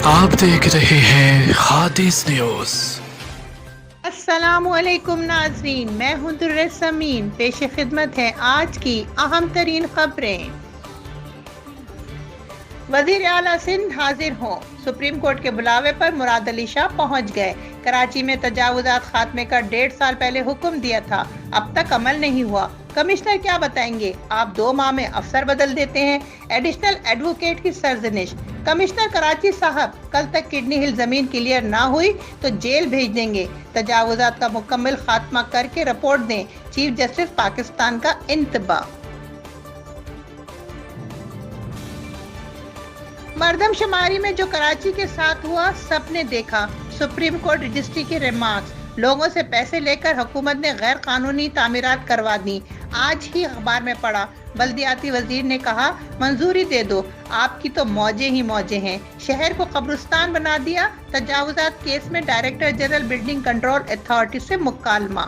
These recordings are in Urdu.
آپ دیکھ رہے ہیں حادث نیوز۔ السلام علیکم ناظرین، میں ہوں در سمین۔ پیش خدمت ہے آج کی اہم ترین خبریں۔ وزیر اعلیٰ سندھ حاضر ہوں، سپریم کورٹ کے بلاوے پر مراد علی شاہ پہنچ گئے۔ کراچی میں تجاوزات خاتمے کا 1.5 سال پہلے حکم دیا تھا، اب تک عمل نہیں ہوا۔ کمشنر کیا بتائیں گے؟ آپ 2 ماہ میں افسر بدل دیتے ہیں۔ ایڈیشنل ایڈوکیٹ کی سرزنش۔ کمشنر کراچی صاحب، کل تک کڈنی ہل زمین کلیئر نہ ہوئی تو جیل بھیج دیں گے۔ تجاوزات کا مکمل خاتمہ کر کے رپورٹ دیں، چیف جسٹس پاکستان کا انتباہ۔ مردم شماری میں جو کراچی کے ساتھ ہوا سب نے دیکھا۔ سپریم کورٹ رجسٹری کے ریمارکس۔ لوگوں سے پیسے لے کر حکومت نے غیر قانونی تعمیرات کروا دی۔ آج ہی اخبار میں پڑھا، بلدیاتی وزیر نے کہا منظوری دے دو، آپ کی تو موجیں ہی موجیں ہیں۔ شہر کو قبرستان بنا دیا۔ تجاوزات کیس میں director general building control authority سے مکالمہ۔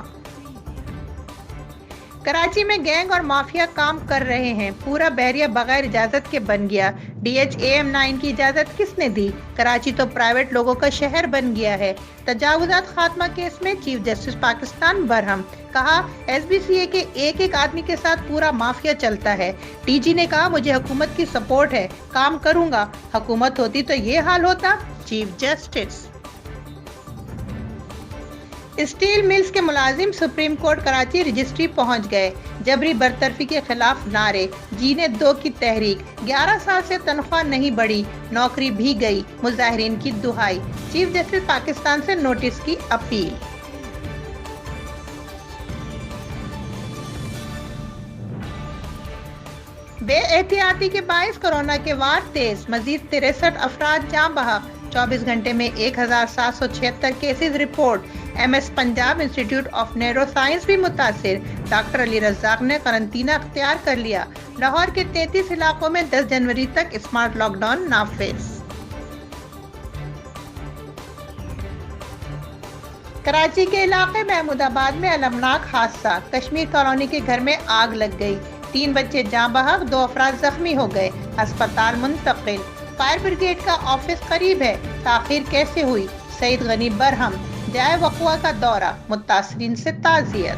کراچی میں گینگ اور مافیا کام کر رہے ہیں۔ پورا بحریہ بغیر اجازت کے بن گیا۔ DHAM-9 کی اجازت کس نے دی؟ کراچی تو پرائیویٹ لوگوں کا شہر بن گیا ہے۔ تجاوزات خاتمہ کیس میں چیف جسٹس پاکستان برہم۔ کہا SBCA کے ایک آدمی کے ساتھ پورا مافیا چلتا ہے۔ DG نے کہا مجھے حکومت کی سپورٹ ہے، کام کروں گا۔ حکومت ہوتی تو یہ حال ہوتا؟ Chief justice. اسٹیل ملز کے ملازم سپریم کورٹ کراچی رجسٹری پہنچ گئے۔ جبری برطرفی کے خلاف نعرے، جینے دو کی تحریک۔ 11 سال سے تنخواہ نہیں بڑھی، نوکری بھی گئی، مظاہرین کی دہائی۔ چیف جسٹس پاکستان سے نوٹس کی اپیل۔ بے احتیاطی کے باعث کورونا کے وار تیز، مزید 63 افراد جاں بحق۔ 24 گھنٹے میں 1776 cases report. MS Punjab institute of neuro science بھی متاثر۔ ڈاکٹر علی رزاق نے قرنطینہ اختیار کر لیا۔ لاہور کے 33 علاقوں میں 10 جنوری تک اسمارٹ لاک ڈاؤن نافذ۔ کراچی کے علاقے محمود آباد میں المناک حادثہ، کشمیر کالونی کے گھر میں آگ لگ گئی۔ 3 بچے جاں بحق، 2 افراد زخمی ہو گئے، ہسپتال منتقل۔ فائر بریگیڈ کا آفس قریب ہے، تاخیر کیسے ہوئی؟ سعید غنی برہم۔ جائے وقوع کا دورہ، متاثرین سے تعزیت۔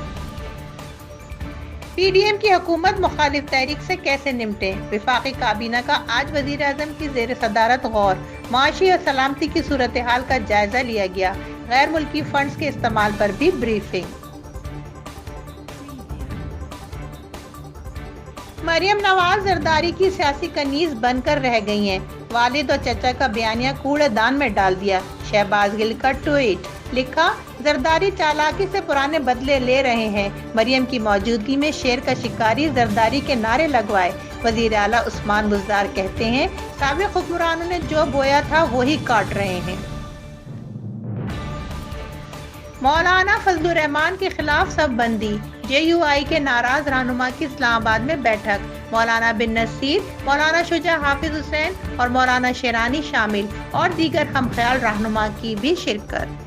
PDM کی حکومت مخالف تحریک سے کیسے نمٹے؟ وفاقی کابینہ کا آج وزیر اعظم کی زیر صدارت غور۔ معاشی اور سلامتی کی صورتحال کا جائزہ لیا گیا۔ غیر ملکی فنڈز کے استعمال پر بھی بریفنگ۔ مریم نواز زرداری کی سیاسی کنیز بن کر رہ گئی ہیں۔ والد اور چچا کا بیانیہ کوڑے دان میں ڈال دیا۔ شہباز گل کا ٹویٹ، لکھا زرداری چالاکی سے پرانے بدلے لے رہے ہیں۔ مریم کی موجودگی میں شیر کا شکاری زرداری کے نعرے لگوائے۔ وزیر اعلیٰ عثمان بزدار کہتے ہیں سابق حکمرانوں نے جو بویا تھا وہی کاٹ رہے ہیں۔ مولانا فضل الرحمان کے خلاف سب بندی، JUI کے ناراض رہنما کی اسلام آباد میں بیٹھک۔ مولانا بن نصیر، مولانا شجاع حافظ حسین اور مولانا شیرانی شامل، اور دیگر ہم خیال رہنما کی بھی شرکت۔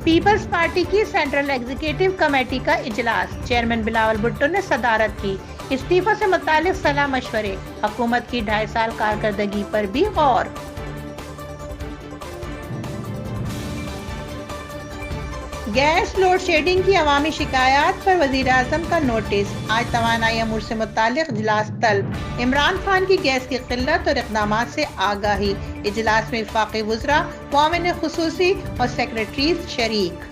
پیپلز پارٹی کی سینٹرل ایگزیکٹو کمیٹی کا اجلاس، چیئرمین بلاول بھٹو نے صدارت کی۔ استعفے سے متعلق صلاح مشورے، حکومت کی 2.5 سال کارکردگی پر بھی غور۔ گیس لوڈ شیڈنگ کی عوامی شکایات پر وزیر اعظم کا نوٹس۔ آج توانائی امور سے متعلق اجلاس طلب۔ عمران خان کی گیس کی قلت اور اقدامات سے آگاہی۔ اجلاس میں وفاقی وزراء، معاون خصوصی اور سیکریٹریز شریک۔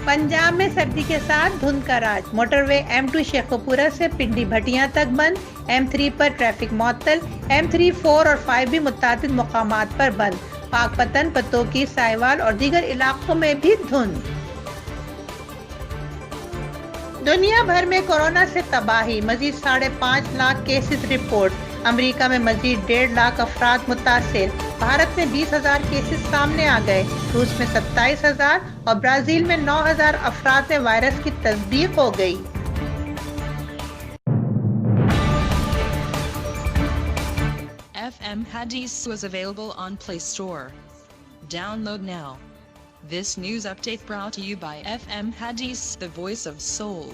پنجاب میں سردی کے ساتھ دھند کا راج۔ موٹر وے M2 شیخوپورہ سے پنڈی بھٹیاں تک بند۔ M3 پر ٹریفک معطل۔ M3، 4 اور 5 بھی متعدد مقامات پر بند۔ پاک پتن، پتوکی، سائیوال اور دیگر علاقوں میں بھی دھند۔ دنیا بھر میں کورونا سے تباہی، مزید 5.5 لاکھ کیسز رپورٹ۔ امریکہ میں مزید 1.5 لاکھ افراد متاثر۔ بھارت میں 20,000 کیسز سامنے آ گئے۔ روس میں 27,000 اور برازیل میں 9,000 افراد میں وائرس کی تصدیق ہو گئی۔ FM Hadith was available on Play Store. Download now. This news update brought to you by FM Hadith, the voice of Soul.